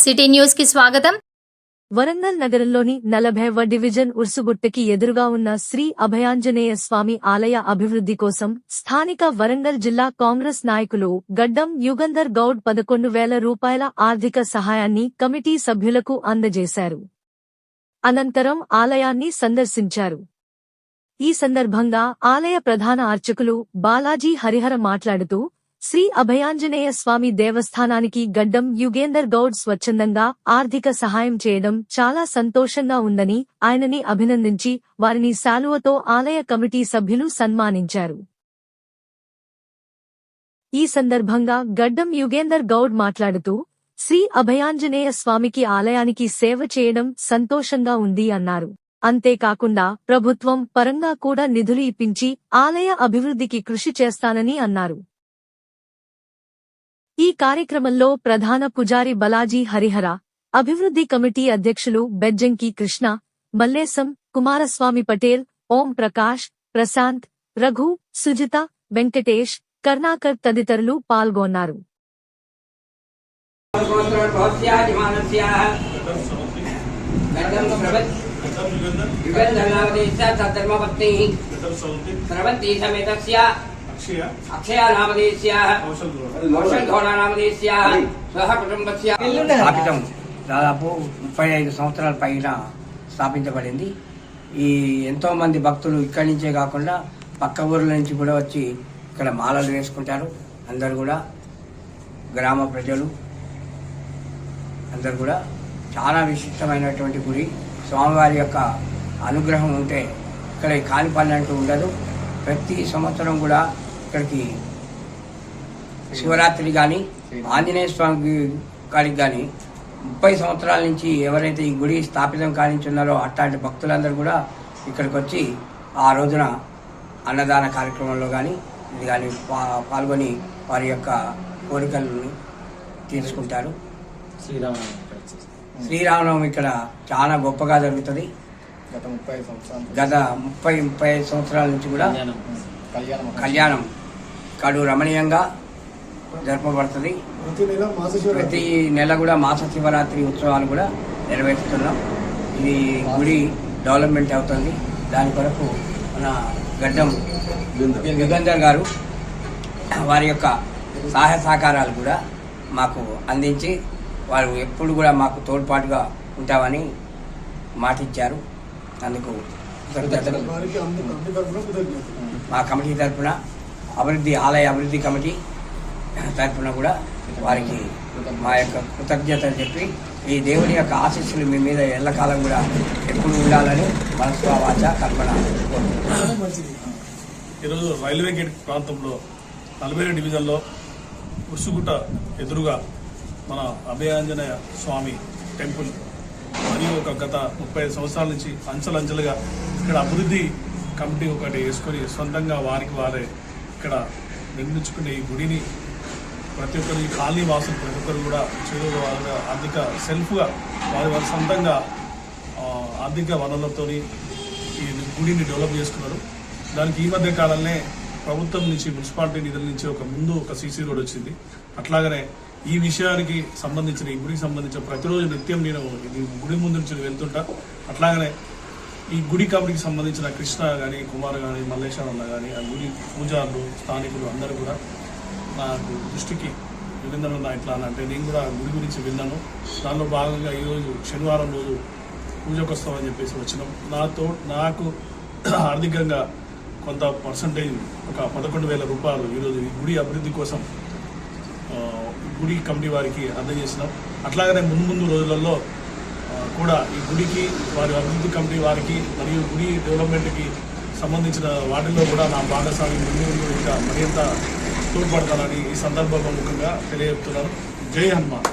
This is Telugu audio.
సిటీ న్యూస్ కి స్వాగతం. వరంగల్ నగరంలోని 40వ డివిజన్ ఉర్సుగుట్టకి ఎదురుగా ఉన్న శ్రీ అభయాంజనేయ స్వామి ఆలయ అభివృద్ధి కోసం స్థానిక వరంగల్ జిల్లా కాంగ్రెస్ నాయకులు గడ్డం యుగంధర్ గౌడ్ 11,000 రూపాయల ఆర్థిక సహాయాన్ని కమిటీ సభ్యులకు అందజేశారు. అనంతరం ఆలయాన్ని సందర్శించారు. ఈ సందర్భంగా ఆలయ ప్రధాన అర్చకులు బాలాజీ హరిహర మాట్లాడుతూ శ్రీ అభయాంజనేయ స్వామి దేవస్థానానికి గడ్డం యుగేందర్ గౌడ్ స్వచ్ఛందంగా ఆర్థిక సహాయం చేయడం చాలా సంతోషంగా ఉందని ఆయనని అభినందించి వారిని శాలువతో ఆలయ కమిటీ సభ్యులు సన్మానించారు. ఈ సందర్భంగా గడ్డం యుగేందర్ గౌడ్ మాట్లాడుతూ శ్రీ అభయాంజనేయ స్వామికి ఆలయానికి సేవ చేయడం సంతోషంగా ఉంది అన్నారు. అంతేకాకుండా ప్రభుత్వం పరంగా కూడా నిధులు ఇప్పించి ఆలయ అభివృద్ధికి కృషి చేస్తానని అన్నారు. ఈ కార్యక్రమంలో ప్రధాన పుజారి బలాజీ హరిహర, అభివృద్ధి కమిటీ అధ్యక్షులు బెజ్జంకి కృష్ణ, మల్లేశం, కుమారస్వామి పటేల్, ఓం ప్రకాష్, ప్రశాంత్, రఘు, సుజిత, వెంకటేష్, కర్ణాకర్ తదితరులు పాల్గొన్నారు. దాదాపు 35 సంవత్సరాల పైన స్థాపించబడింది. ఈ ఎంతో మంది భక్తులు ఇక్కడి నుంచే కాకుండా పక్క ఊర్ల నుంచి కూడా వచ్చి ఇక్కడ మాలలు వేసుకుంటారు. అందరు కూడా గ్రామ ప్రజలు అందరు కూడా చాలా విశిష్టమైనటువంటి గుడి. స్వామివారి యొక్క అనుగ్రహం ఉంటే ఇక్కడ కాలి పని అంటూ ఉండదు. ప్రతి సంవత్సరం కూడా ఇక్కడికి శివరాత్రి కానీ ఆంజనేయ స్వామి కాడికి కానీ 30 సంవత్సరాల నుంచి ఎవరైతే ఈ గుడి స్థాపితం కానించున్నారో అట్లాంటి భక్తులందరూ కూడా ఇక్కడికి వచ్చి ఆ రోజున అన్నదాన కార్యక్రమంలో కానీ ఇది కానీ పాల్గొని వారి యొక్క కోరికలను తీర్చుకుంటారు. శ్రీరామనవమి ఇక్కడ చాలా గొప్పగా జరుగుతుంది. గత 30-35 సంవత్సరాల నుంచి కూడా కళ్యాణం కడు రమణీయంగా జరపబడుతుంది. ప్రతి నెల కూడా మాస శివరాత్రి ఉత్సవాలు కూడా నెరవేరుస్తున్నాం. ఇది గుడి డెవలప్మెంట్ అవుతుంది. దాని కొరకు మన గడ్డం యుగంధర్ గారు వారి యొక్క సహాయ సహకారాలు కూడా మాకు అందించి వారు ఎప్పుడు కూడా మాకు తోడ్పాటుగా ఉంటామని మాటిచ్చారు. అందుకు మా కమిటీ తరఫున ఆలయ అభివృద్ధి కమిటీ తరఫున కూడా వారికి మా యొక్క కృతజ్ఞతలు చెప్పి ఈ దేవుని యొక్క ఆశీస్సులు మీ మీద ఎల్లకాలం కూడా ఎప్పుడు ఉండాలని మనసు వాచ కల్పన. ఈరోజు రైల్వే గేట్ ప్రాంతంలో 40వ డివిజన్లో ఉర్సుగుట్ట ఎదురుగా మన అభయాంజనేయ స్వామి టెంపుల్ మరియు గత 35 సంవత్సరాల నుంచి అంచెలంచెలుగా ఇక్కడ అభివృద్ధి కమిటీ ఒకటి వేసుకొని సొంతంగా వారే ఇక్కడ నిర్మించుకునే ఈ గుడిని ప్రతి ఒక్కరు ఈ కాలనీ వాసులు ప్రతి ఒక్కరు కూడా చేరువ వారుగా ఆర్థిక సెల్ఫ్గా వారి సొంతంగా ఆర్థిక వనరులతో ఈ గుడిని డెవలప్ చేసుకున్నారు. దానికి ఈ మధ్య కాలంలో ప్రభుత్వం నుంచి మున్సిపాలిటీ నిధుల నుంచి ఒక సీసీ రోడ్ వచ్చింది. అట్లాగనే ఈ విషయానికి సంబంధించిన ఈ గుడికి సంబంధించిన ప్రతిరోజు నిత్యం నేను ఇది గుడి ముందు నుంచి వెళ్తుంటా. అట్లాగనే ఈ గుడి కమిటీకి సంబంధించిన కృష్ణ కానీ కుమార్ కానీ మల్లేశ్వరన్న కానీ ఆ గుడి పూజారులు స్థానికులు అందరూ కూడా నాకు దృష్టికి విన్నాను. ఇట్లా అంటే నేను కూడా గుడి గురించి విన్నాను. దానిలో భాగంగా ఈరోజు శనివారం రోజు పూజకు వస్తామని చెప్పేసి వచ్చినాం. నాకు ఆర్థికంగా కొంత పర్సంటేజ్ ఒక 11,000 రూపాయలు ఈరోజు ఈ గుడి అభివృద్ధి కోసం గుడి కమిటీ వారికి అందజేసినాం. అట్లాగనే ముందు రోజులలో కూడా ఈ గుడికి వారి అభివృద్ధి కమిటీ వారికి మరియు గుడి డెవలప్మెంట్కి సంబంధించిన వాటిల్లో కూడా నా భాగస్వామి ముందు ఇంకా మరింత తోడ్పడతానని ఈ సందర్భంగా ముఖ్యంగా తెలియజేస్తున్నాను. జై హనుమాన్.